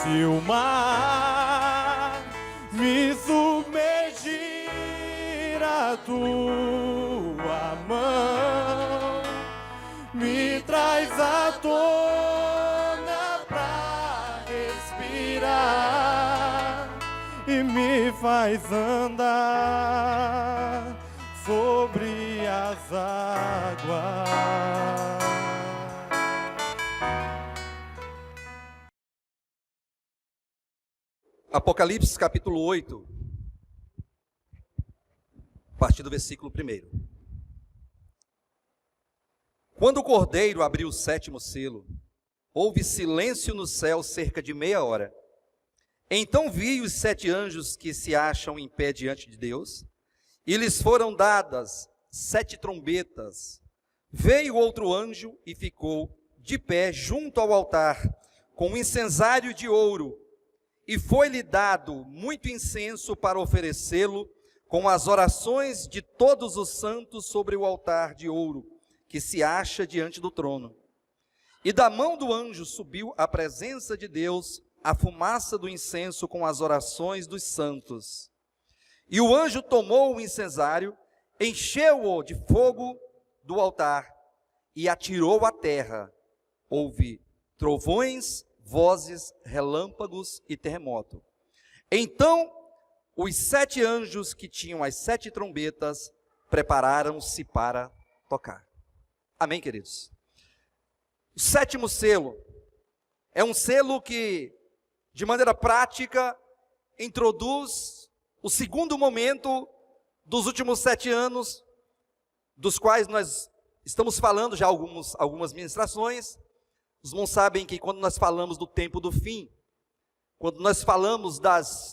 Se o mar me submergir, a tua mão me traz à tona pra respirar e me faz andar sobre as águas. Apocalipse capítulo 8, a partir do versículo 1. Quando o Cordeiro abriu o 7º selo, houve silêncio no céu cerca de meia hora. Então vi os 7 anjos que se acham em pé diante de Deus, e lhes foram dadas 7 trombetas. Veio outro anjo e ficou de pé junto ao altar, com um incensário de ouro, e foi-lhe dado muito incenso para oferecê-lo com as orações de todos os santos sobre o altar de ouro, que se acha diante do trono. E da mão do anjo subiu à presença de Deus a fumaça do incenso com as orações dos santos. E o anjo tomou o incensário, encheu-o de fogo do altar e atirou à terra. Houve trovões, vozes, relâmpagos e terremoto. Então, os 7 anjos que tinham as 7 trombetas prepararam-se para tocar. Amém, queridos? O 7º selo é um selo que, de maneira prática, introduz o segundo momento dos últimos 7 anos, dos quais nós estamos falando já algumas ministrações. Os irmãos sabem que quando nós falamos do tempo do fim, quando nós falamos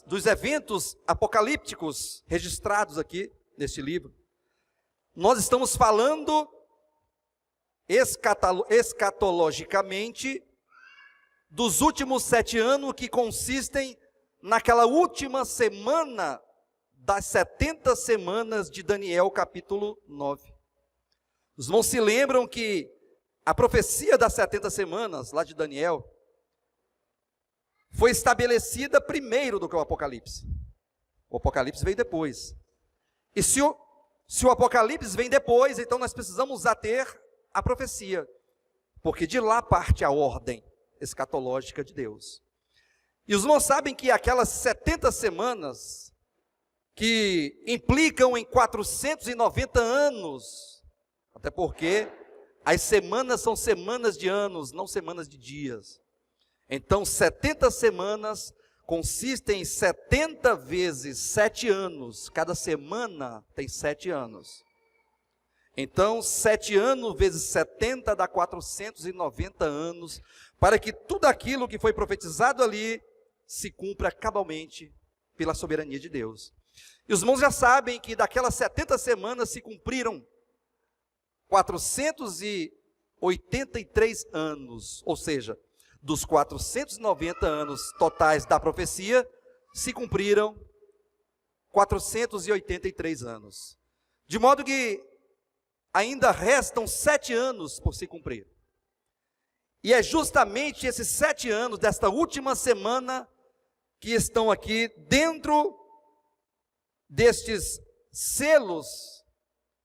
dos eventos apocalípticos registrados aqui neste livro, nós estamos falando escatologicamente dos últimos 7 anos, que consistem naquela última semana das 70 semanas de Daniel capítulo 9. Os irmãos se lembram que a profecia das 70 semanas, lá de Daniel, foi estabelecida primeiro do que o Apocalipse. O Apocalipse veio depois. E se o Apocalipse vem depois, então nós precisamos ater a profecia, porque de lá parte a ordem escatológica de Deus. E os irmãos sabem que aquelas 70 semanas, que implicam em 490 anos, até porque as semanas são semanas de anos, não semanas de dias. Então, 70 semanas consistem em 70 vezes 7 anos. Cada semana tem 7 anos. Então, 7 anos vezes 70 dá 490 anos, para que tudo aquilo que foi profetizado ali se cumpra cabalmente pela soberania de Deus. E os irmãos já sabem que daquelas 70 semanas se cumpriram 483 anos, ou seja, dos 490 anos totais da profecia, se cumpriram 483 anos. De modo que ainda restam 7 anos por se cumprir. E é justamente esses 7 anos desta última semana que estão aqui dentro destes selos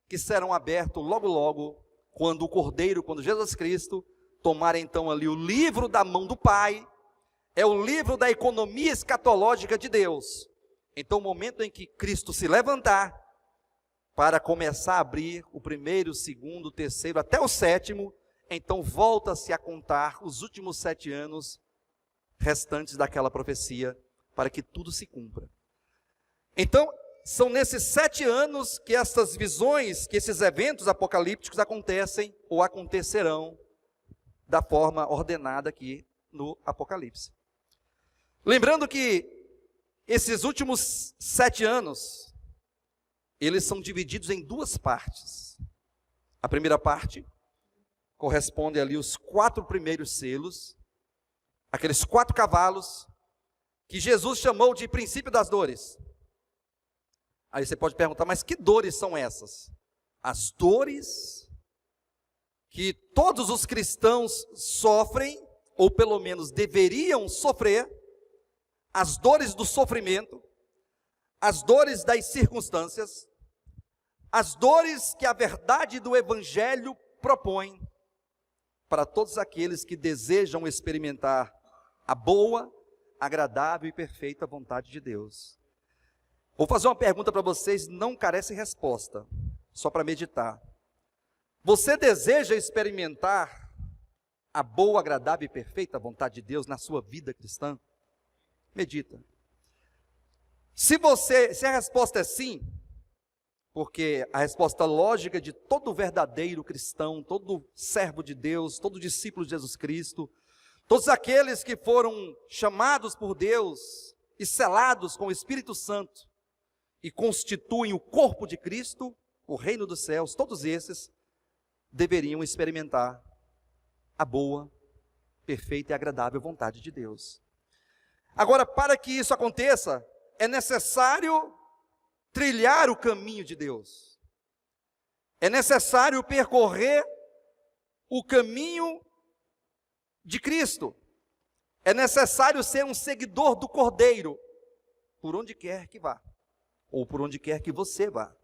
que serão abertos logo logo, quando o Cordeiro, quando Jesus Cristo tomar então ali o livro da mão do Pai, é o livro da economia escatológica de Deus. Então, o momento em que Cristo se levantar, para começar a abrir o 1º, 2º, 3º, até o 7º, então volta-se a contar os últimos 7 anos restantes daquela profecia, para que tudo se cumpra. Então, são nesses 7 anos que essas visões, que esses eventos apocalípticos acontecem, ou acontecerão, da forma ordenada aqui no Apocalipse. Lembrando que esses últimos 7 anos, eles são divididos em 2 partes. A primeira parte corresponde ali os 4 primeiros selos, aqueles 4 cavalos, que Jesus chamou de princípio das dores. Aí você pode perguntar, mas que dores são essas? As dores que todos os cristãos sofrem, ou pelo menos deveriam sofrer, as dores do sofrimento, as dores das circunstâncias, as dores que a verdade do Evangelho propõe para todos aqueles que desejam experimentar a boa, agradável e perfeita vontade de Deus. Vou fazer uma pergunta para vocês, não carece resposta, só para meditar. Você deseja experimentar a boa, agradável e perfeita vontade de Deus na sua vida cristã? Medita. Se a resposta é sim, porque a resposta lógica de todo verdadeiro cristão, todo servo de Deus, todo discípulo de Jesus Cristo, todos aqueles que foram chamados por Deus e selados com o Espírito Santo e constituem o corpo de Cristo, o reino dos céus, todos esses deveriam experimentar a boa, perfeita e agradável vontade de Deus. Agora, para que isso aconteça, é necessário trilhar o caminho de Deus. É necessário percorrer o caminho de Cristo. É necessário ser um seguidor do Cordeiro, por onde quer que vá, ou por onde quer que você vá.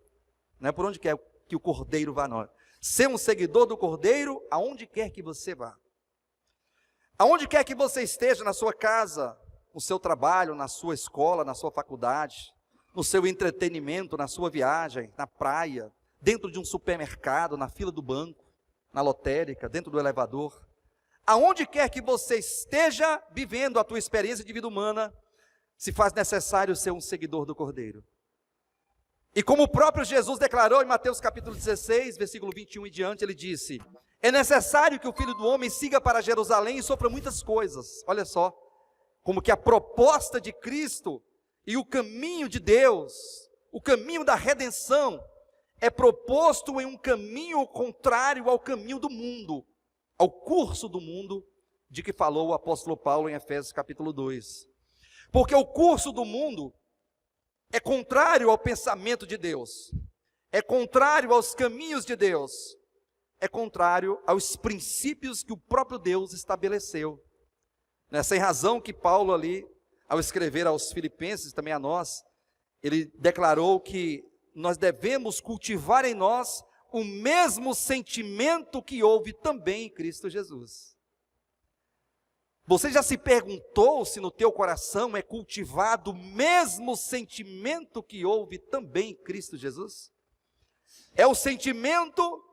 Não é por onde quer que o Cordeiro vá, não. Ser um seguidor do Cordeiro, aonde quer que você vá. Aonde quer que você esteja, na sua casa, no seu trabalho, na sua escola, na sua faculdade, no seu entretenimento, na sua viagem, na praia, dentro de um supermercado, na fila do banco, na lotérica, dentro do elevador. Aonde quer que você esteja vivendo a tua experiência de vida humana, se faz necessário ser um seguidor do Cordeiro. E como o próprio Jesus declarou em Mateus capítulo 16, versículo 21 e diante, ele disse: é necessário que o Filho do Homem siga para Jerusalém e sofra muitas coisas. Olha só, como que a proposta de Cristo e o caminho de Deus, o caminho da redenção, é proposto em um caminho contrário ao caminho do mundo, ao curso do mundo de que falou o apóstolo Paulo em Efésios capítulo 2. Porque o curso do mundo é contrário ao pensamento de Deus, é contrário aos caminhos de Deus, é contrário aos princípios que o próprio Deus estabeleceu. Sem razão que Paulo ali, ao escrever aos Filipenses, também a nós, ele declarou que nós devemos cultivar em nós o mesmo sentimento que houve também em Cristo Jesus. Você já se perguntou se no teu coração é cultivado o mesmo sentimento que houve também em Cristo Jesus? É o sentimento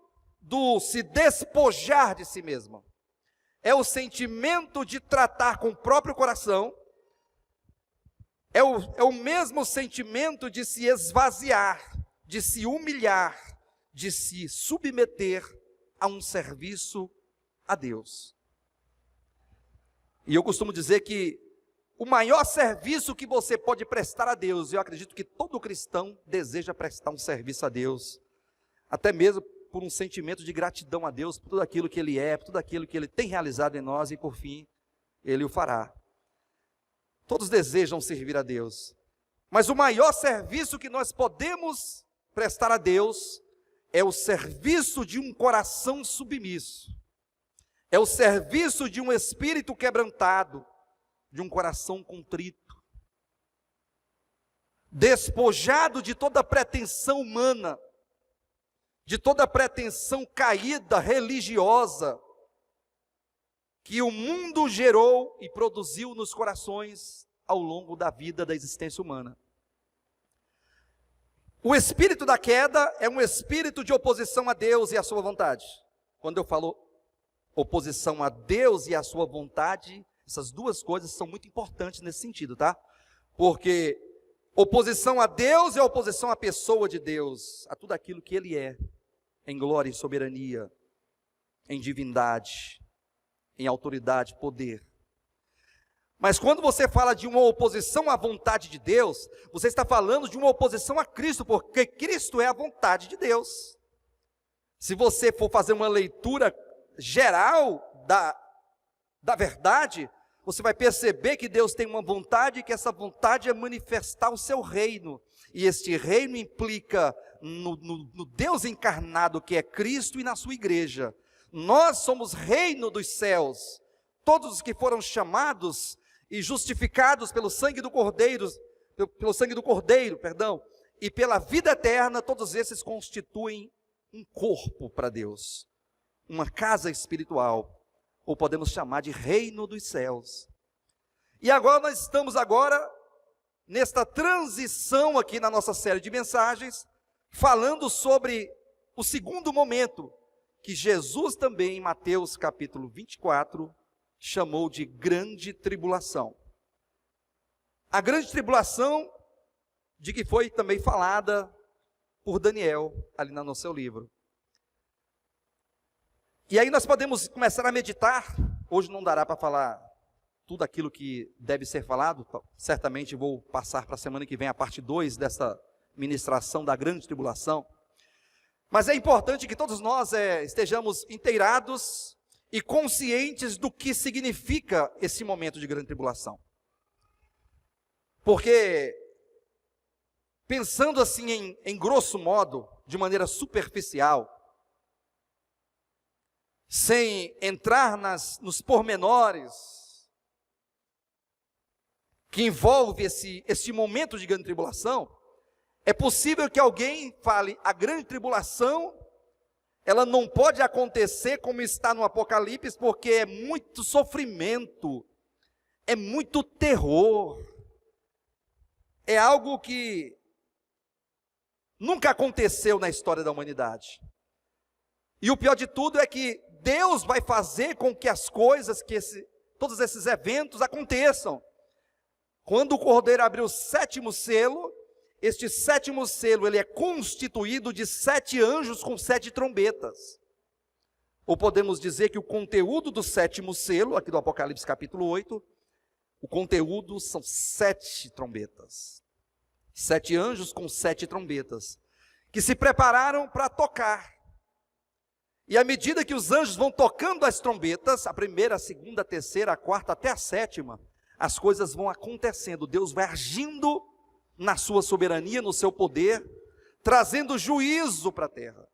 do se despojar de si mesmo. É o sentimento de tratar com o próprio coração. É o mesmo sentimento de se esvaziar, de se humilhar, de se submeter a um serviço a Deus. E eu costumo dizer que o maior serviço que você pode prestar a Deus, eu acredito que todo cristão deseja prestar um serviço a Deus, até mesmo por um sentimento de gratidão a Deus, por tudo aquilo que Ele é, por tudo aquilo que Ele tem realizado em nós e por fim, Ele o fará. Todos desejam servir a Deus, mas o maior serviço que nós podemos prestar a Deus é o serviço de um coração submisso. É o serviço de um espírito quebrantado, de um coração contrito, despojado de toda pretensão humana, de toda pretensão caída, religiosa, que o mundo gerou e produziu nos corações ao longo da vida da existência humana. O espírito da queda é um espírito de oposição a Deus e à sua vontade. Quando eu falo oposição a Deus e à sua vontade, essas duas coisas são muito importantes nesse sentido, tá? Porque oposição a Deus é oposição à pessoa de Deus, a tudo aquilo que Ele é, em glória, em soberania, em divindade, em autoridade, poder. Mas quando você fala de uma oposição à vontade de Deus, você está falando de uma oposição a Cristo, porque Cristo é a vontade de Deus. Se você for fazer uma leitura geral da verdade, você vai perceber que Deus tem uma vontade e que essa vontade é manifestar o seu reino. E este reino implica no Deus encarnado que é Cristo e na sua igreja. Nós somos reino dos céus. Todos os que foram chamados e justificados pelo sangue do Cordeiro, e pela vida eterna, todos esses constituem um corpo para Deus, uma casa espiritual, ou podemos chamar de reino dos céus. E agora nós estamos nesta transição aqui na nossa série de mensagens, falando sobre o segundo momento, que Jesus também, em Mateus capítulo 24, chamou de grande tribulação. A grande tribulação de que foi também falada por Daniel, ali no seu livro. E aí nós podemos começar a meditar. Hoje não dará para falar tudo aquilo que deve ser falado, certamente vou passar para a semana que vem a parte 2 dessa ministração da grande tribulação. Mas é importante que todos nós estejamos inteirados e conscientes do que significa esse momento de grande tribulação. Porque, pensando assim em grosso modo, de maneira superficial, sem entrar nos pormenores que envolve esse momento de grande tribulação, é possível que alguém fale, a grande tribulação, ela não pode acontecer como está no Apocalipse, porque é muito sofrimento, é muito terror, é algo que nunca aconteceu na história da humanidade. E o pior de tudo é que Deus vai fazer com que as coisas, todos esses eventos aconteçam. Quando o Cordeiro abriu o 7º selo, este 7º selo, ele é constituído de 7 anjos com 7 trombetas. Ou podemos dizer que o conteúdo do 7º selo, aqui do Apocalipse capítulo 8, o conteúdo são 7 trombetas. 7 anjos com 7 trombetas, que se prepararam para tocar. E à medida que os anjos vão tocando as trombetas, a primeira, a segunda, a terceira, a quarta, até a 7ª, as coisas vão acontecendo, Deus vai agindo na sua soberania, no seu poder, trazendo juízo para a terra,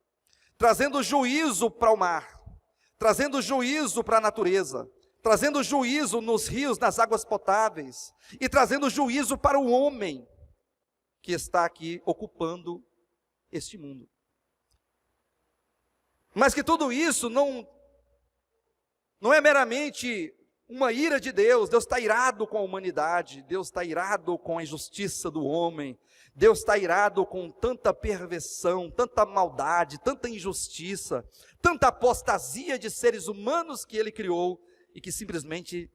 trazendo juízo para o mar, trazendo juízo para a natureza, trazendo juízo nos rios, nas águas potáveis, e trazendo juízo para o homem que está aqui ocupando este mundo. Mas que tudo isso não é meramente uma ira de Deus. Deus está irado com a humanidade, Deus está irado com a injustiça do homem, Deus está irado com tanta perversão, tanta maldade, tanta injustiça, tanta apostasia de seres humanos que Ele criou e que simplesmente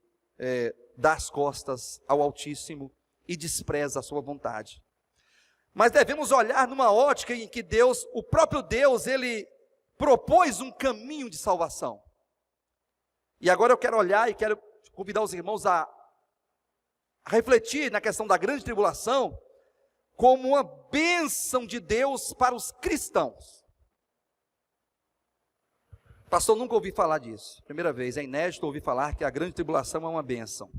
dá as costas ao Altíssimo e despreza a sua vontade. Mas devemos olhar numa ótica em que Deus, o próprio Deus, Ele propôs um caminho de salvação. E agora eu quero olhar e quero convidar os irmãos a refletir na questão da grande tribulação como uma bênção de Deus para os cristãos. Pastor, nunca ouvi falar disso. Primeira vez, é inédito ouvir falar que a grande tribulação é uma bênção.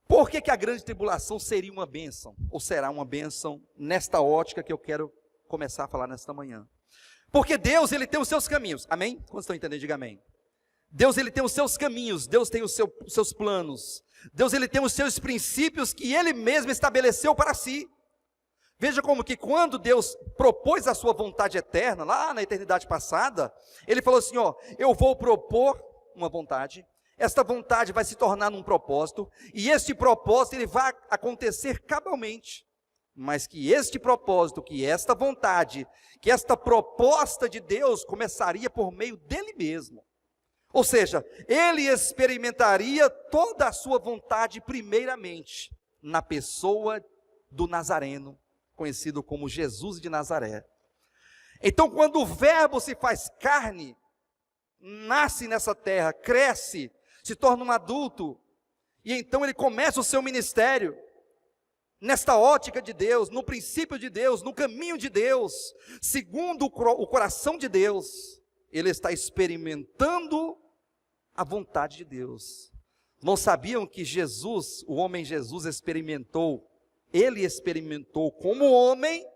Por que a grande tribulação seria uma bênção? Ou será uma bênção nesta ótica que eu quero começar a falar nesta manhã? Porque Deus, Ele tem os seus caminhos. Amém? Quantos estão entendendo? Diga amém. Deus, Ele tem os seus caminhos. Deus tem os seus planos. Deus, Ele tem os seus princípios que Ele mesmo estabeleceu para si. Veja como que quando Deus propôs a sua vontade eterna, lá na eternidade passada, Ele falou assim, eu vou propor uma vontade, esta vontade vai se tornar num propósito, e este propósito ele vai acontecer cabalmente. Mas que este propósito, que esta vontade, que esta proposta de Deus começaria por meio dele mesmo. Ou seja, ele experimentaria toda a sua vontade primeiramente na pessoa do Nazareno, conhecido como Jesus de Nazaré. Então, quando o verbo se faz carne, nasce nessa terra, cresce, se torna um adulto, e então ele começa o seu ministério, nesta ótica de Deus, no princípio de Deus, no caminho de Deus, segundo o coração de Deus, ele está experimentando a vontade de Deus. Não sabiam que Jesus, o homem Jesus ele experimentou como homem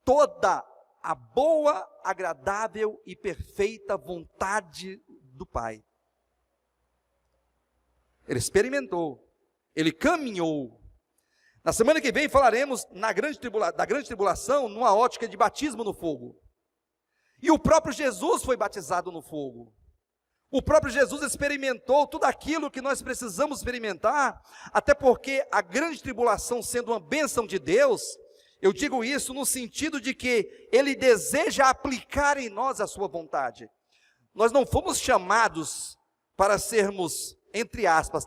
toda a boa, agradável e perfeita vontade do Pai. Ele experimentou, ele caminhou. Na semana que vem falaremos da grande tribulação numa ótica de batismo no fogo. E o próprio Jesus foi batizado no fogo. O próprio Jesus experimentou tudo aquilo que nós precisamos experimentar, até porque a grande tribulação, sendo uma bênção de Deus, eu digo isso no sentido de que Ele deseja aplicar em nós a sua vontade. Nós não fomos chamados para sermos, entre aspas,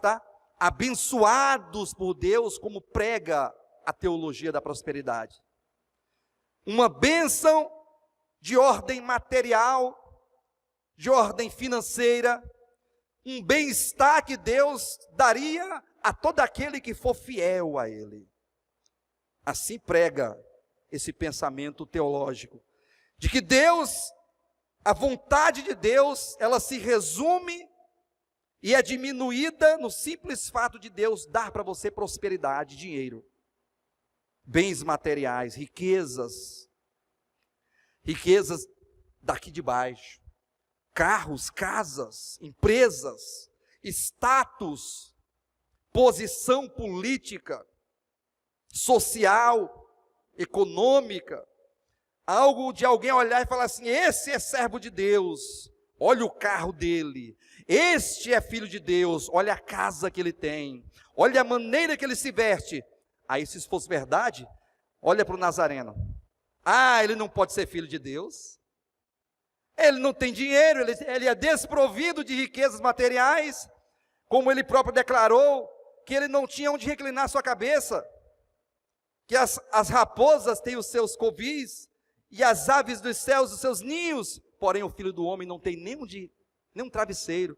abençoados por Deus, como prega a teologia da prosperidade. Uma bênção de ordem material, de ordem financeira, um bem-estar que Deus daria a todo aquele que for fiel a Ele. Assim prega esse pensamento teológico, de que Deus, a vontade de Deus, ela se resume e é diminuída no simples fato de Deus dar para você prosperidade, dinheiro, bens materiais, riquezas daqui de baixo, carros, casas, empresas, status, posição política, social, econômica, algo de alguém olhar e falar assim: esse é servo de Deus, olha o carro dele, este é filho de Deus, olha a casa que ele tem, olha a maneira que ele se veste. Aí, se isso fosse verdade, olha para o Nazareno: ele não pode ser filho de Deus, ele não tem dinheiro, ele é desprovido de riquezas materiais, como ele próprio declarou, que ele não tinha onde reclinar sua cabeça, que as raposas têm os seus covis, e as aves dos céus os seus ninhos, porém o Filho do Homem não tem nem um travesseiro.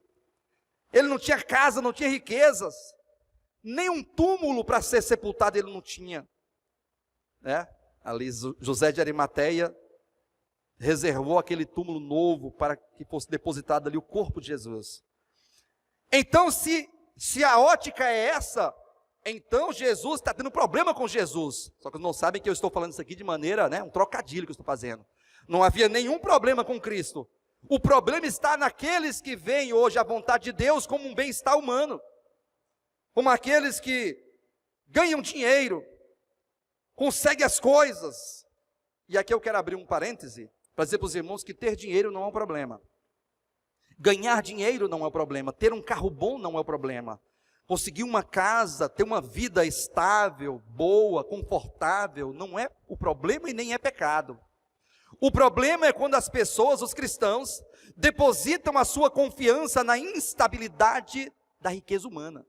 Ele não tinha casa, não tinha riquezas, nem um túmulo para ser sepultado ele não tinha. Ali José de Arimateia reservou aquele túmulo novo para que fosse depositado ali o corpo de Jesus. Então, se a ótica é essa, então Jesus está tendo problema com Jesus. Só que não sabem que eu estou falando isso aqui de maneira, um trocadilho que eu estou fazendo. Não havia nenhum problema com Cristo. O problema está naqueles que veem hoje a vontade de Deus como um bem-estar humano, como aqueles que ganham dinheiro, conseguem as coisas. E aqui eu quero abrir um parêntese para dizer para os irmãos que ter dinheiro não é um problema. Ganhar dinheiro não é um problema. Ter um carro bom não é um problema. Conseguir uma casa, ter uma vida estável, boa, confortável, não é o problema e nem é pecado. O problema é quando as pessoas, os cristãos, depositam a sua confiança na instabilidade da riqueza humana.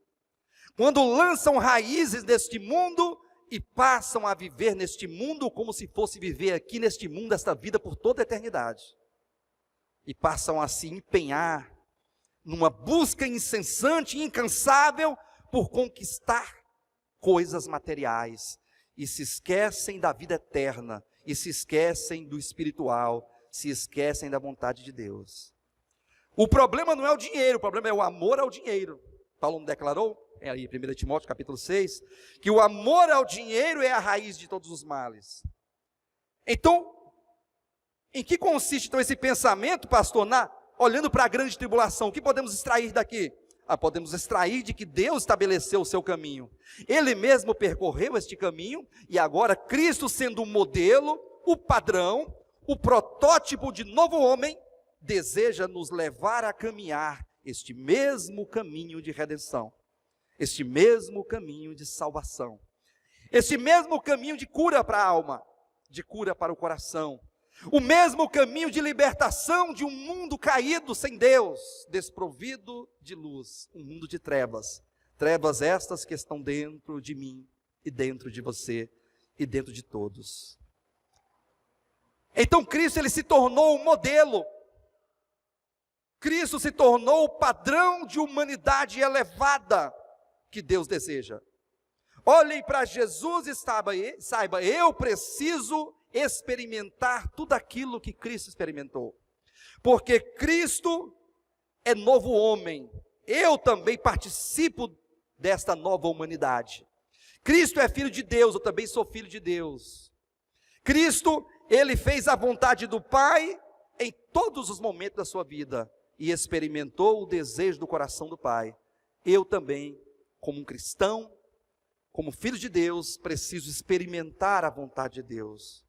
Quando lançam raízes neste mundo e passam a viver neste mundo como se fosse viver aqui neste mundo, esta vida por toda a eternidade. E passam a se empenhar numa busca incessante e incansável por conquistar coisas materiais, e se esquecem da vida eterna, e se esquecem do espiritual, se esquecem da vontade de Deus. O problema não é o dinheiro, o problema é o amor ao dinheiro. Paulo não declarou, aí 1 Timóteo capítulo 6, que o amor ao dinheiro é a raiz de todos os males. Então, em que consiste então esse pensamento, pastor, olhando para a grande tribulação? O que podemos extrair daqui? Podemos extrair de que Deus estabeleceu o seu caminho. Ele mesmo percorreu este caminho, e agora Cristo, sendo o modelo, o padrão, o protótipo de novo homem, deseja nos levar a caminhar este mesmo caminho de redenção, este mesmo caminho de salvação, este mesmo caminho de cura para a alma, de cura para o coração, o mesmo caminho de libertação de um mundo caído sem Deus, desprovido de luz, um mundo de trevas, trevas estas que estão dentro de mim e dentro de você e dentro de todos. Então Cristo, ele se tornou um modelo, Cristo se tornou o padrão de humanidade elevada que Deus deseja. Olhem para Jesus e saiba, eu preciso experimentar tudo aquilo que Cristo experimentou, porque Cristo é novo homem, eu também participo desta nova humanidade. Cristo é filho de Deus, eu também sou filho de Deus. Cristo, ele fez a vontade do Pai em todos os momentos da sua vida, e experimentou o desejo do coração do Pai, eu também, como um cristão, como filho de Deus, preciso experimentar a vontade de Deus.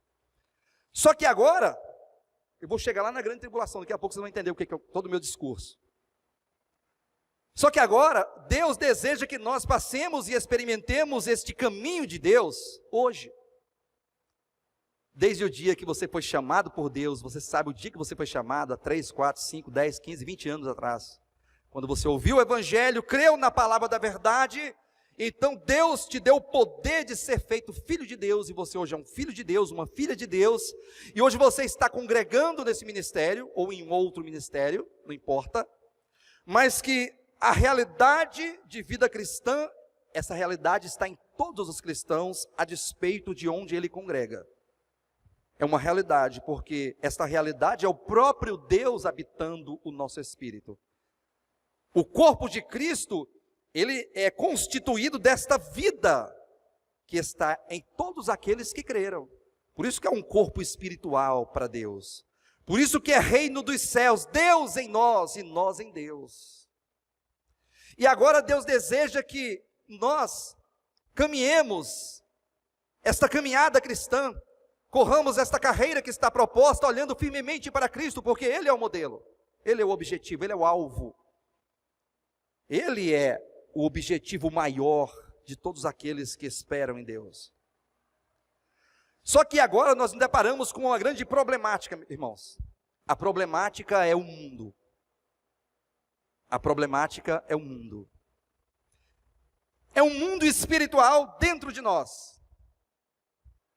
Só que agora, eu vou chegar lá na grande tribulação, daqui a pouco vocês vão entender o que é todo o meu discurso. Só que agora, Deus deseja que nós passemos e experimentemos este caminho de Deus hoje. Desde o dia que você foi chamado por Deus, você sabe o dia que você foi chamado, há 3, 4, 5, 10, 15, 20 anos atrás. Quando você ouviu o Evangelho, creu na palavra da verdade, então Deus te deu o poder de ser feito filho de Deus, e você hoje é um filho de Deus, uma filha de Deus, e hoje você está congregando nesse ministério, ou em outro ministério, não importa, mas que a realidade de vida cristã, essa realidade está em todos os cristãos, a despeito de onde ele congrega. É uma realidade, porque esta realidade é o próprio Deus habitando o nosso espírito. O corpo de Cristo, ele é constituído desta vida que está em todos aqueles que creram. Por isso que é um corpo espiritual para Deus. Por isso que é reino dos céus, Deus em nós e nós em Deus. E agora Deus deseja que nós caminhemos esta caminhada cristã, corramos esta carreira que está proposta, olhando firmemente para Cristo, porque Ele é o modelo, Ele é o objetivo, Ele é o alvo. Ele é o objetivo maior de todos aqueles que esperam em Deus. Só que agora nós nos deparamos com uma grande problemática, irmãos. A problemática é o mundo. A problemática é o mundo. É um mundo espiritual dentro de nós,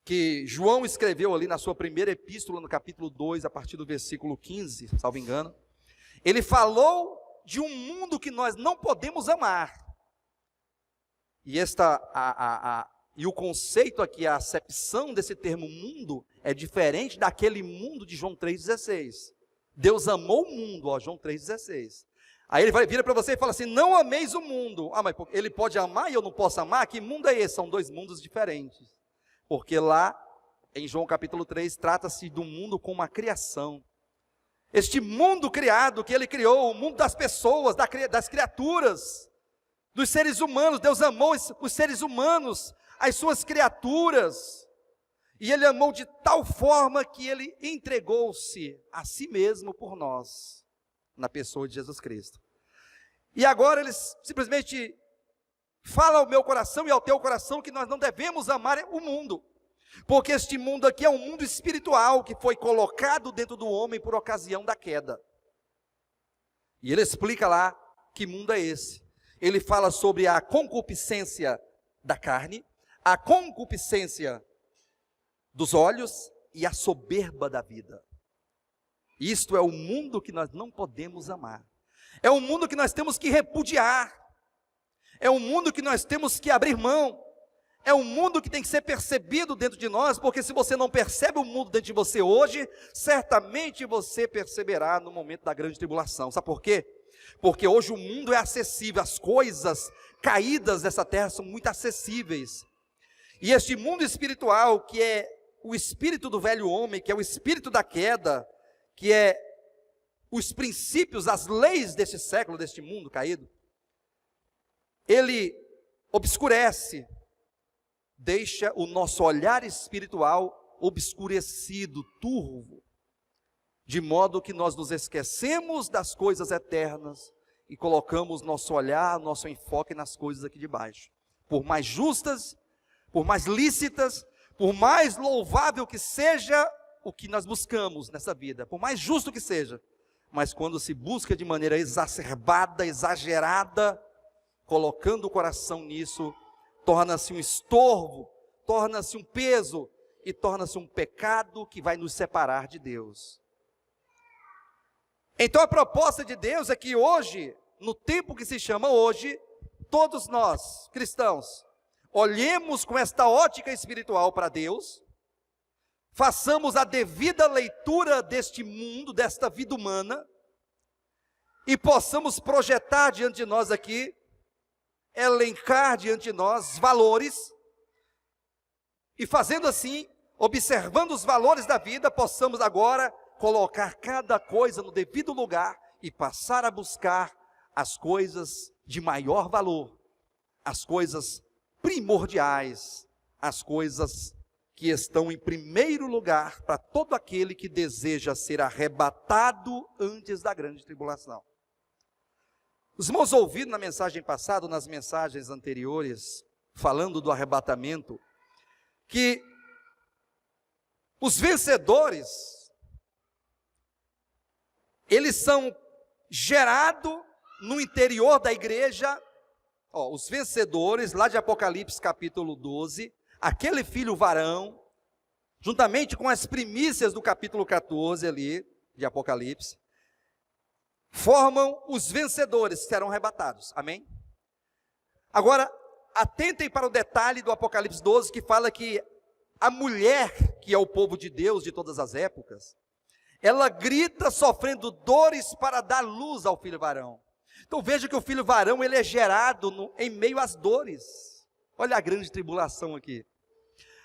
que João escreveu ali na sua primeira epístola, no capítulo 2, a partir do versículo 15, salvo engano. Ele falou de um mundo que nós não podemos amar. E e o conceito aqui, a acepção desse termo mundo, é diferente daquele mundo de João 3,16. Deus amou o mundo, ó, João 3,16. Aí ele vira para você e fala assim, não ameis o mundo. Ah, mas ele pode amar e eu não posso amar? Que mundo é esse? São dois mundos diferentes. Porque lá, em João capítulo 3, trata-se do mundo como uma criação. Este mundo criado que ele criou, o mundo das pessoas, das criaturas, dos seres humanos. Deus amou os seres humanos, as suas criaturas, e Ele amou de tal forma que Ele entregou-se a si mesmo por nós, na pessoa de Jesus Cristo. E agora Ele simplesmente fala ao meu coração e ao teu coração que nós não devemos amar o mundo, porque este mundo aqui é um mundo espiritual que foi colocado dentro do homem por ocasião da queda. E Ele explica lá que mundo é esse. Ele fala sobre a concupiscência da carne, a concupiscência dos olhos e a soberba da vida. Isto é o mundo que nós não podemos amar. É um mundo que nós temos que repudiar. É um mundo que nós temos que abrir mão. É um mundo que tem que ser percebido dentro de nós, porque se você não percebe o mundo dentro de você hoje, certamente você perceberá no momento da grande tribulação. Sabe por quê? Porque hoje o mundo é acessível, as coisas caídas dessa terra são muito acessíveis. E este mundo espiritual, que é o espírito do velho homem, que é o espírito da queda, que é os princípios, as leis deste século, deste mundo caído, ele obscurece, deixa o nosso olhar espiritual obscurecido, turvo, de modo que nós nos esquecemos das coisas eternas e colocamos nosso olhar, nosso enfoque nas coisas aqui de baixo. Por mais justas, por mais lícitas, por mais louvável que seja o que nós buscamos nessa vida, por mais justo que seja, mas quando se busca de maneira exacerbada, exagerada, colocando o coração nisso, torna-se um estorvo, torna-se um peso e torna-se um pecado que vai nos separar de Deus. Então a proposta de Deus é que hoje, no tempo que se chama hoje, todos nós, cristãos, olhemos com esta ótica espiritual para Deus, façamos a devida leitura deste mundo, desta vida humana, e possamos projetar diante de nós aqui, elencar diante de nós valores, e fazendo assim, observando os valores da vida, possamos agora colocar cada coisa no devido lugar e passar a buscar as coisas de maior valor, as coisas primordiais, as coisas que estão em primeiro lugar para todo aquele que deseja ser arrebatado antes da grande tribulação. Os irmãos ouviram na mensagem passada, nas mensagens anteriores, falando do arrebatamento, que os vencedores, eles são gerados no interior da igreja. Os vencedores, lá de Apocalipse capítulo 12, aquele filho varão, juntamente com as primícias do capítulo 14 ali, de Apocalipse, formam os vencedores que serão arrebatados, amém? Agora, atentem para o detalhe do Apocalipse 12, que fala que a mulher, que é o povo de Deus de todas as épocas, ela grita sofrendo dores para dar luz ao filho varão. Então veja que o filho varão, ele é gerado em meio às dores. Olha a grande tribulação aqui.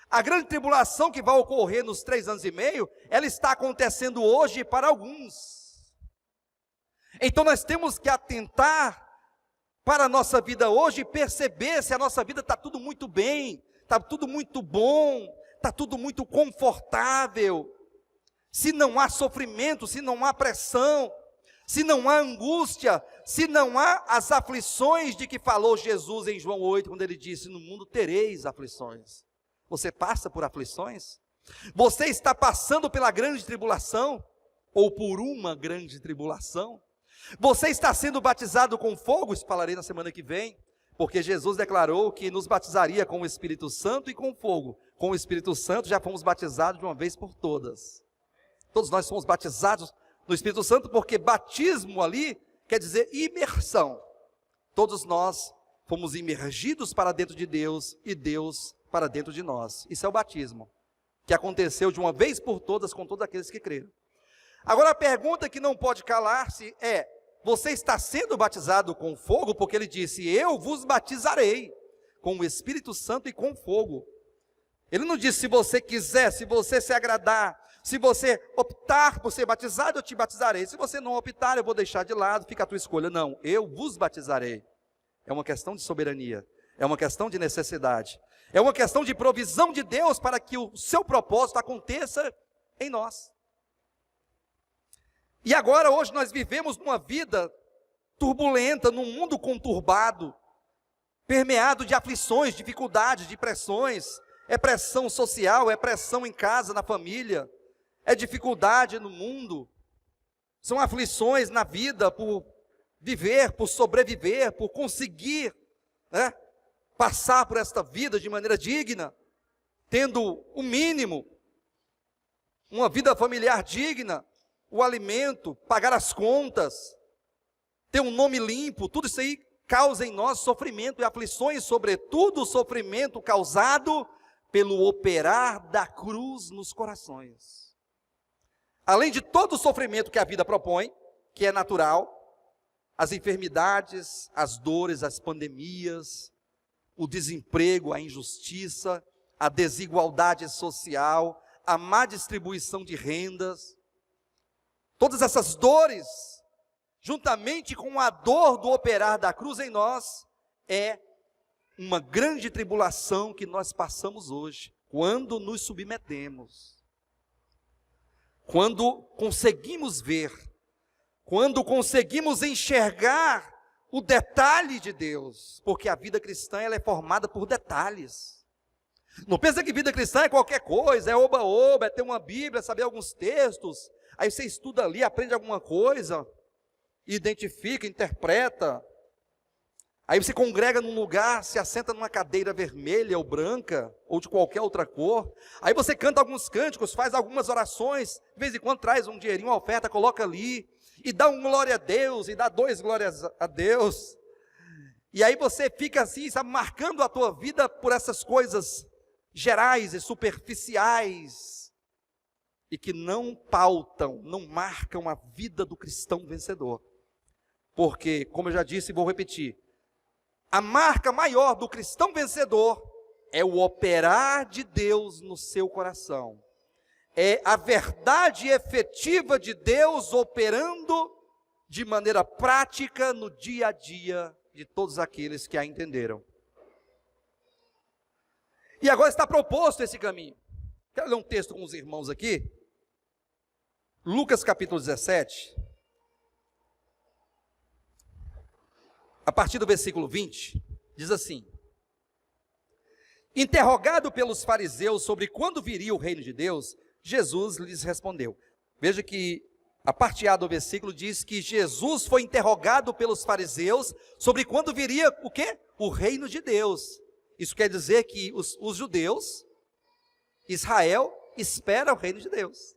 A grande tribulação que vai ocorrer nos 3 anos e meio, ela está acontecendo hoje para alguns. Então nós temos que atentar para a nossa vida hoje e perceber se a nossa vida está tudo muito bem, está tudo muito bom, está tudo muito confortável, se não há sofrimento, se não há pressão, se não há angústia, se não há as aflições de que falou Jesus em João 8, quando ele disse, no mundo tereis aflições. Você passa por aflições? Você está passando pela grande tribulação? Ou por uma grande tribulação? Você está sendo batizado com fogo? Isso falarei na semana que vem, porque Jesus declarou que nos batizaria com o Espírito Santo e com fogo. Com o Espírito Santo já fomos batizados de uma vez por todas. Todos nós somos batizados no Espírito Santo, porque batismo ali quer dizer imersão. Todos nós fomos imergidos para dentro de Deus e Deus para dentro de nós. Isso é o batismo, que aconteceu de uma vez por todas com todos aqueles que creram. Agora a pergunta que não pode calar-se é, você está sendo batizado com fogo? Porque ele disse, eu vos batizarei com o Espírito Santo e com fogo. Ele não disse, se você quiser, se você se agradar, se você optar por ser batizado, eu te batizarei. Se você não optar, eu vou deixar de lado, fica a tua escolha. Não, eu vos batizarei. É uma questão de soberania, é uma questão de necessidade, é uma questão de provisão de Deus para que o seu propósito aconteça em nós. E agora, hoje, nós vivemos numa vida turbulenta, num mundo conturbado, permeado de aflições, dificuldades, de pressões. É pressão social, é pressão em casa, na família, é dificuldade no mundo, são aflições na vida por viver, por sobreviver, por conseguir, passar por esta vida de maneira digna, tendo o mínimo, uma vida familiar digna, o alimento, pagar as contas, ter um nome limpo, tudo isso aí causa em nós sofrimento e aflições, sobretudo o sofrimento causado pelo operar da cruz nos corações. Além de todo o sofrimento que a vida propõe, que é natural, as enfermidades, as dores, as pandemias, o desemprego, a injustiça, a desigualdade social, a má distribuição de rendas, todas essas dores, juntamente com a dor do operar da cruz em nós, é uma grande tribulação que nós passamos hoje, quando nos submetemos, quando conseguimos ver, quando conseguimos enxergar o detalhe de Deus, porque a vida cristã ela é formada por detalhes. Não pensa que vida cristã é qualquer coisa, é oba-oba, é ter uma Bíblia, saber alguns textos, aí você estuda ali, aprende alguma coisa, identifica, interpreta, aí você congrega num lugar, se assenta numa cadeira vermelha ou branca, ou de qualquer outra cor, aí você canta alguns cânticos, faz algumas orações, de vez em quando traz um dinheirinho, uma oferta, coloca ali, e dá um glória a Deus, e dá 2 glórias a Deus, e aí você fica assim, sabe, marcando a tua vida por essas coisas gerais e superficiais, e que não pautam, não marcam a vida do cristão vencedor, porque, como eu já disse e vou repetir, a marca maior do cristão vencedor é o operar de Deus no seu coração, é a verdade efetiva de Deus operando de maneira prática no dia a dia de todos aqueles que a entenderam. E agora está proposto esse caminho. Quero ler um texto com os irmãos aqui. Lucas capítulo 17. A partir do versículo 20, diz assim: interrogado pelos fariseus sobre quando viria o reino de Deus, Jesus lhes respondeu. Veja que a parte A do versículo diz que Jesus foi interrogado pelos fariseus sobre quando viria o quê? O reino de Deus. Isso quer dizer que os judeus, Israel, espera o reino de Deus.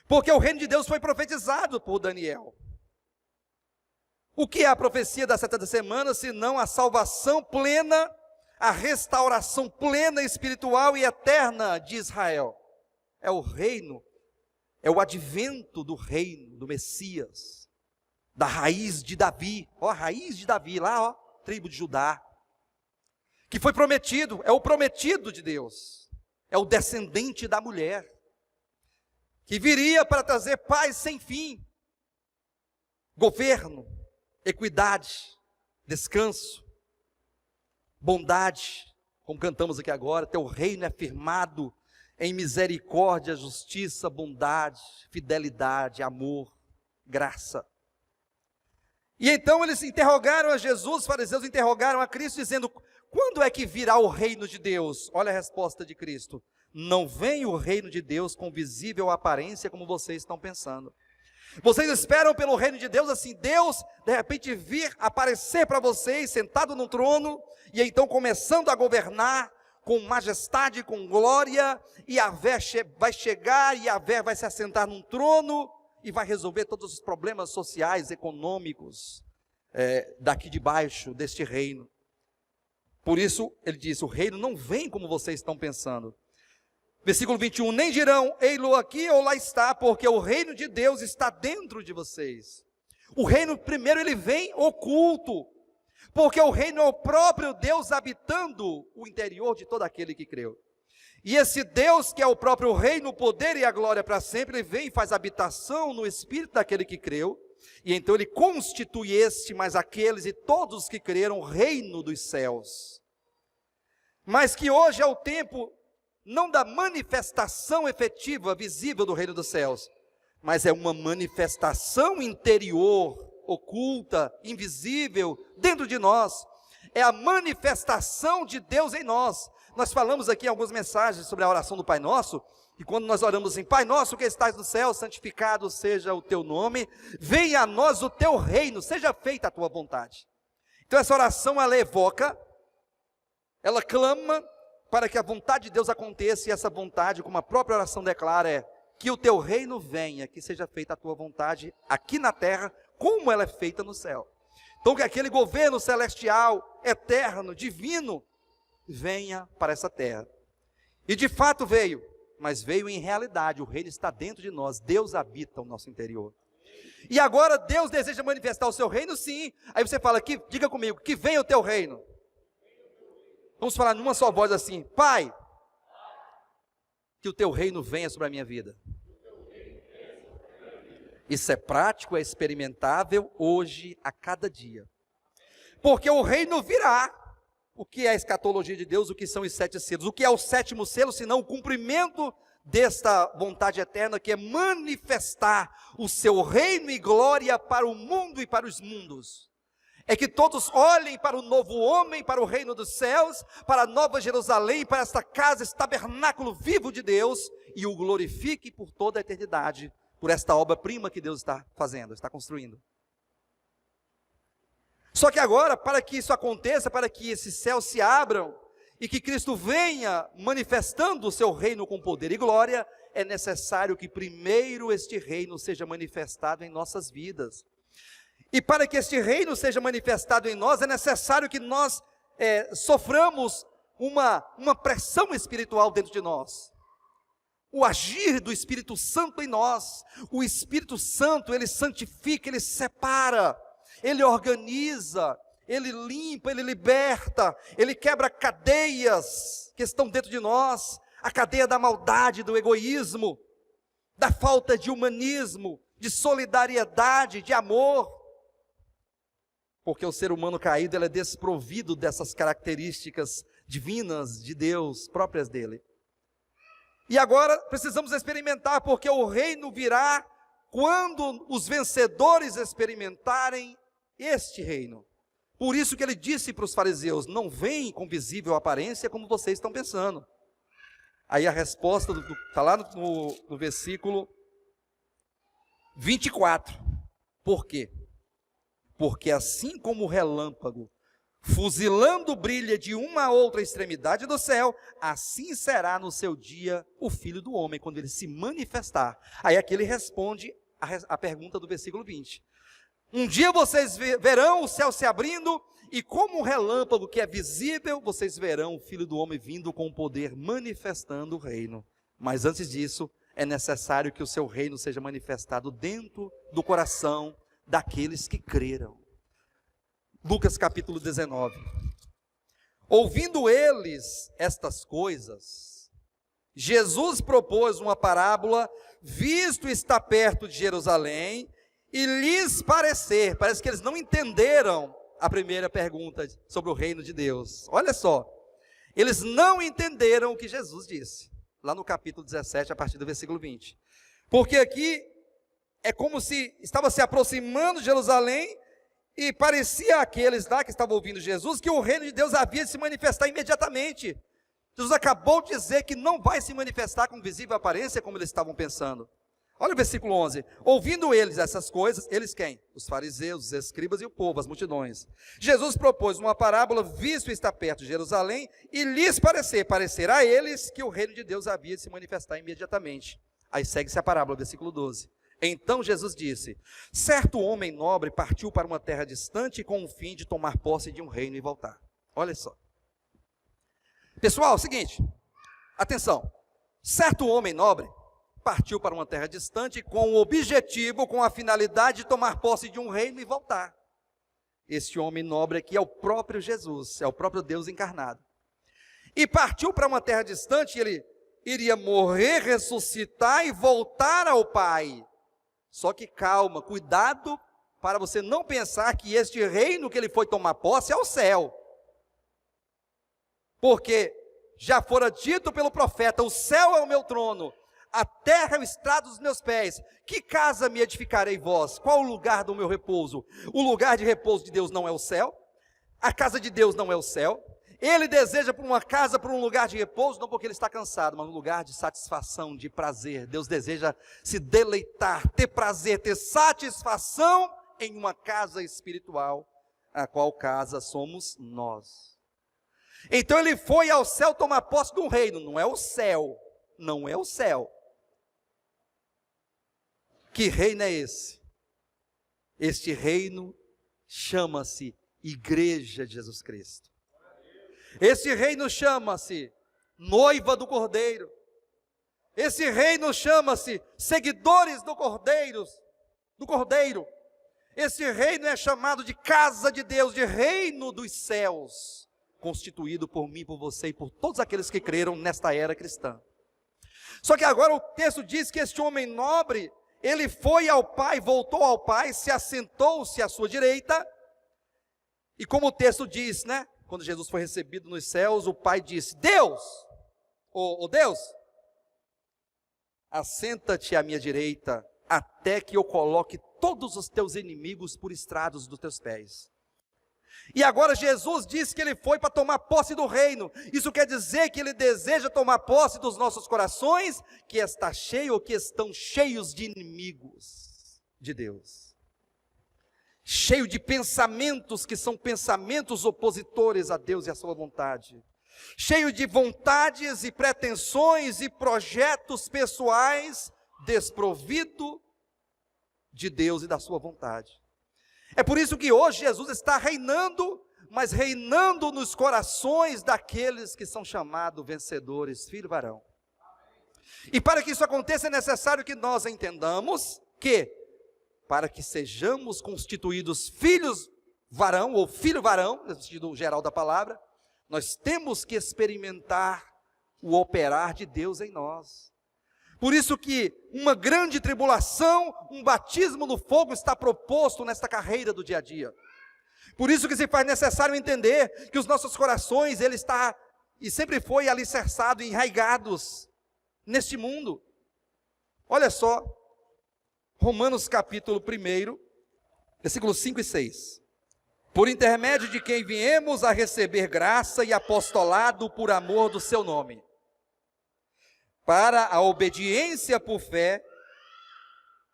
Porque o reino de Deus foi profetizado por Daniel. O que é a profecia das 70 semanas, senão a salvação plena, a restauração plena, espiritual e eterna de Israel? É o reino, é o advento do reino, do Messias, da raiz de Davi, a raiz de Davi, lá, tribo de Judá, que foi prometido, é o prometido de Deus, é o descendente da mulher, que viria para trazer paz sem fim, governo, equidade, descanso, bondade, como cantamos aqui agora. Teu reino é firmado em misericórdia, justiça, bondade, fidelidade, amor, graça. E então eles interrogaram a Jesus, os fariseus interrogaram a Cristo, dizendo: quando é que virá o reino de Deus? Olha a resposta de Cristo: não vem o reino de Deus com visível aparência como vocês estão pensando. Vocês esperam pelo reino de Deus, assim, Deus de repente vir aparecer para vocês, sentado no trono, e então começando a governar com majestade, com glória, e Yahvé vai chegar, e Yahvé vai se assentar num trono, e vai resolver todos os problemas sociais, econômicos, daqui de baixo, deste reino. Por isso, ele diz, o reino não vem como vocês estão pensando. Versículo 21, nem dirão, ei-lo aqui ou lá está, porque o reino de Deus está dentro de vocês. O reino, primeiro, ele vem oculto, porque o reino é o próprio Deus habitando o interior de todo aquele que creu. E esse Deus, que é o próprio reino, o poder e a glória para sempre, ele vem e faz habitação no espírito daquele que creu, e então ele constitui este, mais aqueles e todos que creram, o reino dos céus. Mas que hoje é o tempo não da manifestação efetiva, visível do reino dos céus, mas é uma manifestação interior, oculta, invisível, dentro de nós. É a manifestação de Deus em nós. Nós falamos aqui em algumas mensagens sobre a oração do Pai Nosso, e quando nós oramos assim: Pai Nosso que estás no céu, santificado seja o teu nome, venha a nós o teu reino, seja feita a tua vontade. Então essa oração, ela evoca, ela clama para que a vontade de Deus aconteça, e essa vontade, como a própria oração declara, é que o teu reino venha, que seja feita a tua vontade aqui na terra, como ela é feita no céu. Então que aquele governo celestial, eterno, divino, venha para essa terra. E de fato veio, mas veio em realidade, o reino está dentro de nós, Deus habita o nosso interior. E agora Deus deseja manifestar o seu reino, sim. Aí você fala, diga comigo, que venha o teu reino. Vamos falar numa só voz assim: Pai, que o teu reino venha sobre a minha vida. Isso é prático, é experimentável hoje, a cada dia. Porque o reino virá. O que é a escatologia de Deus? O que são os 7 selos? O que é o 7º selo, senão o cumprimento desta vontade eterna, que é manifestar o seu reino e glória para o mundo e para os mundos. É que todos olhem para o novo homem, para o reino dos céus, para a nova Jerusalém, para esta casa, esse tabernáculo vivo de Deus, e o glorifique por toda a eternidade, por esta obra-prima que Deus está fazendo, está construindo. Só que agora, para que isso aconteça, para que esses céus se abram, e que Cristo venha manifestando o seu reino com poder e glória, é necessário que primeiro este reino seja manifestado em nossas vidas. E para que este reino seja manifestado em nós, é necessário que nós soframos uma pressão espiritual dentro de nós. O agir do Espírito Santo em nós. O Espírito Santo, ele santifica, ele separa, ele organiza, ele limpa, ele liberta, ele quebra cadeias que estão dentro de nós, a cadeia da maldade, do egoísmo, da falta de humanismo, de solidariedade, de amor. porque o ser humano caído ele é desprovido dessas características divinas de Deus, próprias dele. E agora precisamos experimentar, porque o reino virá quando os vencedores experimentarem este reino. Por isso que ele disse para os fariseus: não vem com visível aparência como vocês estão pensando. Aí a resposta está lá no versículo 24. Por quê? Porque assim como o relâmpago fuzilando brilha de uma a outra extremidade do céu, assim será no seu dia o Filho do Homem, quando ele se manifestar. Aí aqui ele responde a pergunta do versículo 20. Um dia vocês verão o céu se abrindo, e como um relâmpago que é visível, vocês verão o Filho do Homem vindo com poder, manifestando o reino. Mas antes disso, é necessário que o seu reino seja manifestado dentro do coração daqueles que creram. Lucas capítulo 19. Ouvindo eles estas coisas, Jesus propôs uma parábola, visto estar perto de Jerusalém, e lhes parece que eles não entenderam a primeira pergunta sobre o reino de Deus. Olha só, eles não entenderam o que Jesus disse, lá no capítulo 17, a partir do versículo 20. Porque aqui é como se estava se aproximando de Jerusalém, e parecia àqueles lá que estavam ouvindo Jesus que o reino de Deus havia de se manifestar imediatamente. Jesus acabou de dizer que não vai se manifestar com visível aparência como eles estavam pensando. Olha o versículo 11. Ouvindo eles essas coisas, eles quem? Os fariseus, os escribas e o povo, as multidões. Jesus propôs uma parábola, visto estar perto de Jerusalém, e lhes parecer a eles que o reino de Deus havia de se manifestar imediatamente. Aí segue-se a parábola, versículo 12. Então Jesus disse: certo homem nobre partiu para uma terra distante com o fim de tomar posse de um reino e voltar. Olha só. Pessoal, é o seguinte, atenção. Certo homem nobre partiu para uma terra distante com o objetivo, com a finalidade de tomar posse de um reino e voltar. Este homem nobre aqui é o próprio Jesus, é o próprio Deus encarnado. E partiu para uma terra distante, ele iria morrer, ressuscitar e voltar ao Pai. Só que calma, cuidado para você não pensar que este reino que ele foi tomar posse é o céu. Porque já fora dito pelo profeta: o céu é o meu trono, a terra é o estrado dos meus pés. Que casa me edificarei vós? Qual o lugar do meu repouso? O lugar de repouso de Deus não é o céu? A casa de Deus não é o céu? Ele deseja por uma casa, por um lugar de repouso, não porque ele está cansado, mas um lugar de satisfação, de prazer. Deus deseja se deleitar, ter prazer, ter satisfação em uma casa espiritual, a qual casa somos nós. Então ele foi ao céu tomar posse de um reino, não é o céu, não é o céu. Que reino é esse? Este reino chama-se Igreja de Jesus Cristo. Esse reino chama-se noiva do Cordeiro. Esse reino chama-se seguidores do Cordeiro. Esse reino é chamado de casa de Deus, de reino dos céus, constituído por mim, por você e por todos aqueles que creram nesta era cristã. Só que agora o texto diz que este homem nobre, ele foi ao Pai, voltou ao Pai, se assentou-se à sua direita, e como o texto diz, né? Quando Jesus foi recebido nos céus, o Pai disse: Deus, Deus, assenta-te à minha direita, até que eu coloque todos os teus inimigos por estrados dos teus pés. E agora Jesus disse que ele foi para tomar posse do reino. Isso quer dizer que ele deseja tomar posse dos nossos corações, que está cheio ou que estão cheios de inimigos de Deus. Cheio de pensamentos que são pensamentos opositores a Deus e a sua vontade. Cheio de vontades e pretensões e projetos pessoais, desprovido de Deus e da sua vontade. É por isso que hoje Jesus está reinando, mas reinando nos corações daqueles que são chamados vencedores, filho varão. E para que isso aconteça é necessário que nós entendamos que, para que sejamos constituídos filhos varão, ou filho varão, no sentido geral da palavra, nós temos que experimentar o operar de Deus em nós. Por isso que uma grande tribulação, um batismo no fogo está proposto nesta carreira do dia a dia. Por isso que se faz necessário entender que os nossos corações, ele está e sempre foi alicerçado, enraigados neste mundo. Olha só, Romanos capítulo 1, versículos 5 e 6. Por intermédio de quem viemos a receber graça e apostolado por amor do seu nome, para a obediência por fé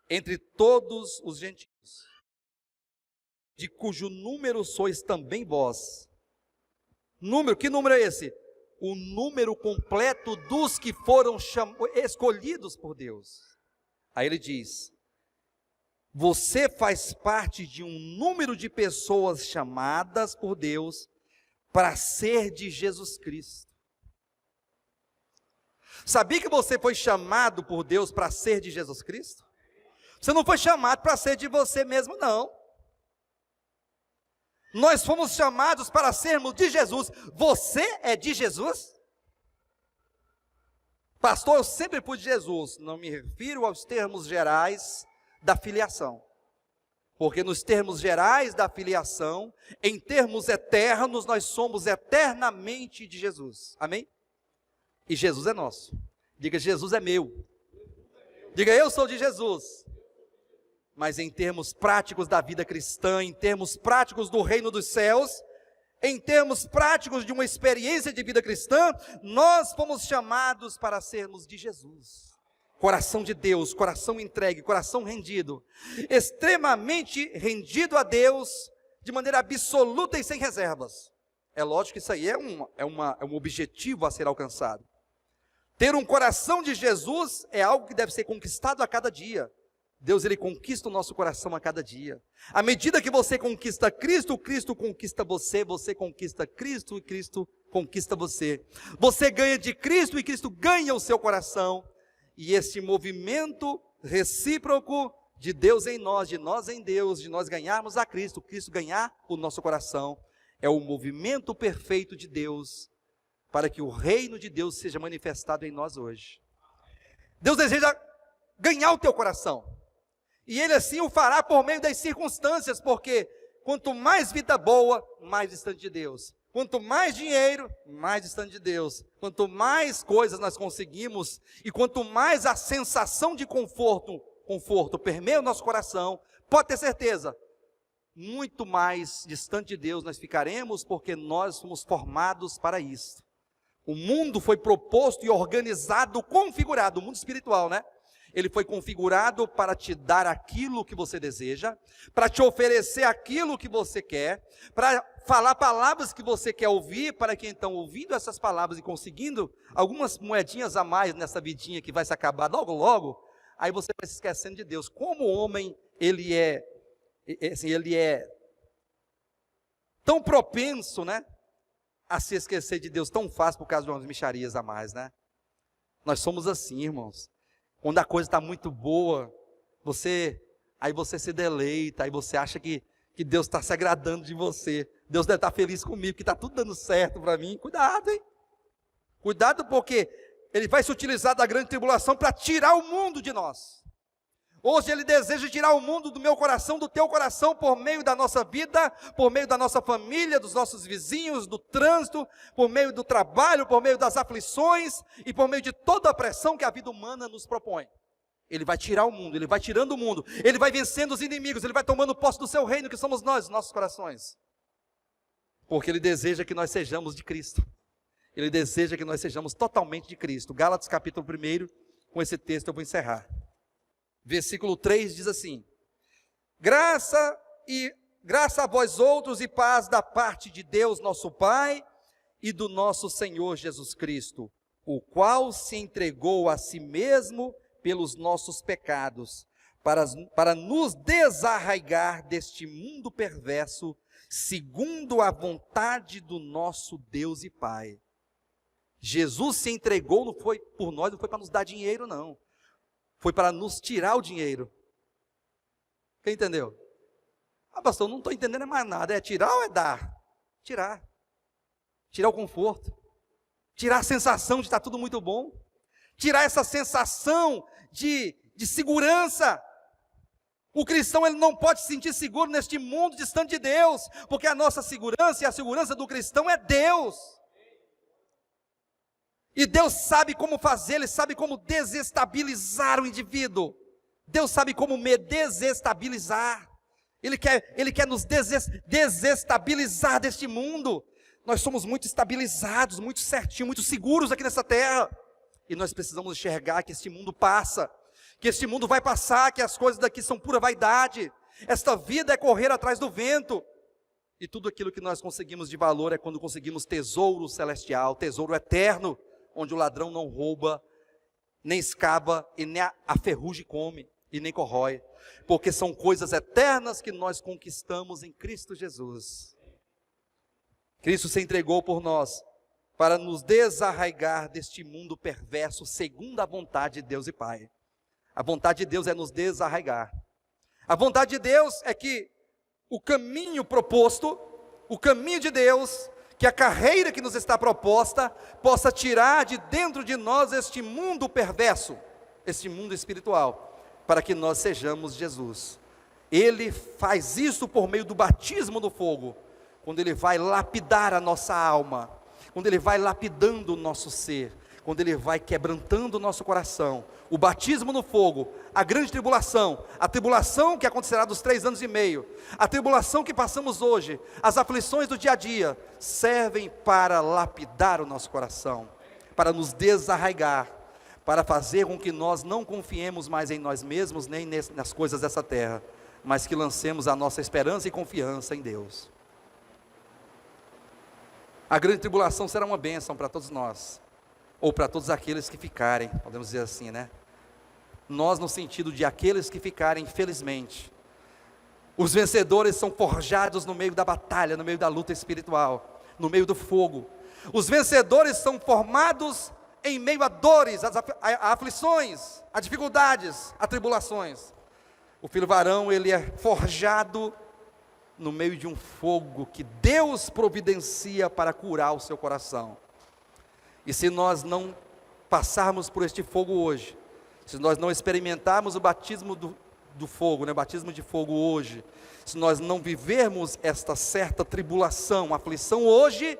entre todos os gentios, de cujo número sois também vós. Que número é esse? O número completo dos que foram escolhidos por Deus. Aí ele diz: você faz parte de um número de pessoas chamadas por Deus para ser de Jesus Cristo. Sabia que você foi chamado por Deus para ser de Jesus Cristo? Você não foi chamado para ser de você mesmo, não. Nós fomos chamados para sermos de Jesus. Você é de Jesus? Pastor, eu sempre fui de Jesus. Não me refiro aos termos gerais da filiação. Porque nos termos gerais da filiação, em termos eternos, nós somos eternamente de Jesus. Amém? E Jesus é nosso. Diga, Jesus é meu. Diga, eu sou de Jesus. Mas em termos práticos da vida cristã, em termos práticos do reino dos céus, em termos práticos de uma experiência de vida cristã, nós fomos chamados para sermos de Jesus. Coração de Deus, coração entregue, coração rendido, extremamente rendido a Deus, de maneira absoluta e sem reservas. É lógico que isso aí é um objetivo a ser alcançado. Ter um coração de Jesus é algo que deve ser conquistado a cada dia. Deus, ele conquista o nosso coração a cada dia. À medida que você conquista Cristo, Cristo conquista você, você conquista Cristo e Cristo conquista você. Você ganha de Cristo e Cristo ganha o seu coração. E esse movimento recíproco de Deus em nós, de nós em Deus, de nós ganharmos a Cristo, Cristo ganhar o nosso coração, é o movimento perfeito de Deus para que o reino de Deus seja manifestado em nós hoje. Deus deseja ganhar o teu coração. E Ele assim o fará por meio das circunstâncias, porque quanto mais vida boa, mais distante de Deus. Quanto mais dinheiro, mais distante de Deus. Quanto mais coisas nós conseguimos, e quanto mais a sensação de conforto permeia o nosso coração, pode ter certeza, muito mais distante de Deus nós ficaremos, porque nós fomos formados para isso. O mundo foi proposto e organizado, configurado, o mundo espiritual, né? Ele foi configurado para te dar aquilo que você deseja, para te oferecer aquilo que você quer, para falar palavras que você quer ouvir, para que então, ouvindo essas palavras e conseguindo algumas moedinhas a mais nessa vidinha que vai se acabar logo logo, aí você vai se esquecendo de Deus. Como o homem, ele é tão propenso, né, a se esquecer de Deus tão fácil por causa de umas mixarias a mais, né? Nós somos assim, irmãos. Quando a coisa está muito boa, aí você se deleita, aí você acha que Deus está se agradando de você. Deus deve estar feliz comigo, que está tudo dando certo para mim. Cuidado, hein? Cuidado, porque Ele vai se utilizar da grande tribulação para tirar o mundo de nós. Hoje Ele deseja tirar o mundo do meu coração, do teu coração, por meio da nossa vida, por meio da nossa família, dos nossos vizinhos, do trânsito, por meio do trabalho, por meio das aflições e por meio de toda a pressão que a vida humana nos propõe. Ele vai tirar o mundo, Ele vai tirando o mundo, Ele vai vencendo os inimigos, Ele vai tomando posse do seu reino, que somos nós, nossos corações. Porque Ele deseja que nós sejamos de Cristo. Ele deseja que nós sejamos totalmente de Cristo. Gálatas capítulo 1, com esse texto eu vou encerrar. Versículo 3 diz assim: graça a vós outros e paz da parte de Deus nosso Pai e do nosso Senhor Jesus Cristo, o qual se entregou a si mesmo pelos nossos pecados, para nos desarraigar deste mundo perverso, segundo a vontade do nosso Deus e Pai. Jesus se entregou, não foi por nós, não foi para nos dar dinheiro, não. Foi para nos tirar o dinheiro. Quem entendeu? Ah, pastor, não estou entendendo mais nada. É tirar ou é dar? Tirar. Tirar o conforto. Tirar a sensação de estar tudo muito bom. Tirar essa sensação de segurança. O cristão, ele não pode se sentir seguro neste mundo distante de Deus, porque a nossa segurança e a segurança do cristão é Deus. E Deus sabe como fazer, Ele sabe como desestabilizar o indivíduo. Deus sabe como me desestabilizar. Ele quer nos desestabilizar deste mundo. Nós somos muito estabilizados, muito certinhos, muito seguros aqui nessa terra. E nós precisamos enxergar que este mundo passa, que este mundo vai passar, que as coisas daqui são pura vaidade. Esta vida é correr atrás do vento. E tudo aquilo que nós conseguimos de valor é quando conseguimos tesouro celestial, tesouro eterno, onde o ladrão não rouba, nem escava, e nem a ferrugem come, e nem corrói. Porque são coisas eternas que nós conquistamos em Cristo Jesus. Cristo se entregou por nós, para nos desarraigar deste mundo perverso, segundo a vontade de Deus e Pai. A vontade de Deus é nos desarraigar. A vontade de Deus é que o caminho proposto, o caminho de Deus, que a carreira que nos está proposta, possa tirar de dentro de nós este mundo perverso, este mundo espiritual, para que nós sejamos Jesus. Ele faz isso por meio do batismo no fogo, quando Ele vai lapidar a nossa alma, quando Ele vai lapidando o nosso ser, quando Ele vai quebrantando o nosso coração. O batismo no fogo, a grande tribulação, a tribulação que acontecerá dos 3 anos e meio, a tribulação que passamos hoje, as aflições do dia a dia, servem para lapidar o nosso coração, para nos desarraigar, para fazer com que nós não confiemos mais em nós mesmos, nem nas coisas dessa terra, mas que lancemos a nossa esperança e confiança em Deus. A grande tribulação será uma bênção para todos nós, ou para todos aqueles que ficarem, podemos dizer assim, né? Nós no sentido de aqueles que ficarem, infelizmente. Os vencedores são forjados no meio da batalha, no meio da luta espiritual, no meio do fogo. Os vencedores são formados em meio a dores, a aflições, a dificuldades, a tribulações. O filho varão, ele é forjado no meio de um fogo que Deus providencia para curar o seu coração. E se nós não passarmos por este fogo hoje, se nós não experimentarmos o batismo do fogo, né, batismo de fogo hoje, se nós não vivermos esta certa tribulação, aflição hoje,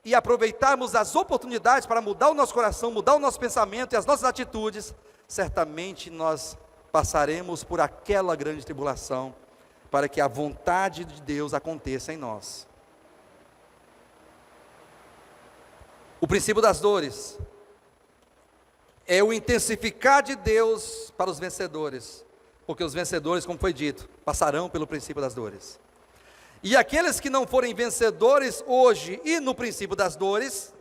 e aproveitarmos as oportunidades para mudar o nosso coração, mudar o nosso pensamento e as nossas atitudes, certamente nós passaremos por aquela grande tribulação, para que a vontade de Deus aconteça em nós. O princípio das dores é o intensificar de Deus para os vencedores, porque os vencedores, como foi dito, passarão pelo princípio das dores. E aqueles que não forem vencedores hoje e no princípio das dores,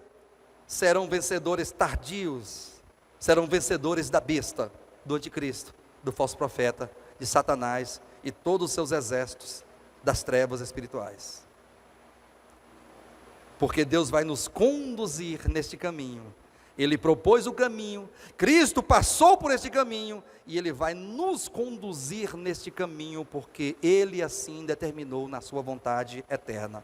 serão vencedores tardios, serão vencedores da besta, do anticristo, do falso profeta, de Satanás e todos os seus exércitos das trevas espirituais. Porque Deus vai nos conduzir neste caminho. Ele propôs o caminho, Cristo passou por este caminho, e Ele vai nos conduzir neste caminho, porque Ele assim determinou na sua vontade eterna.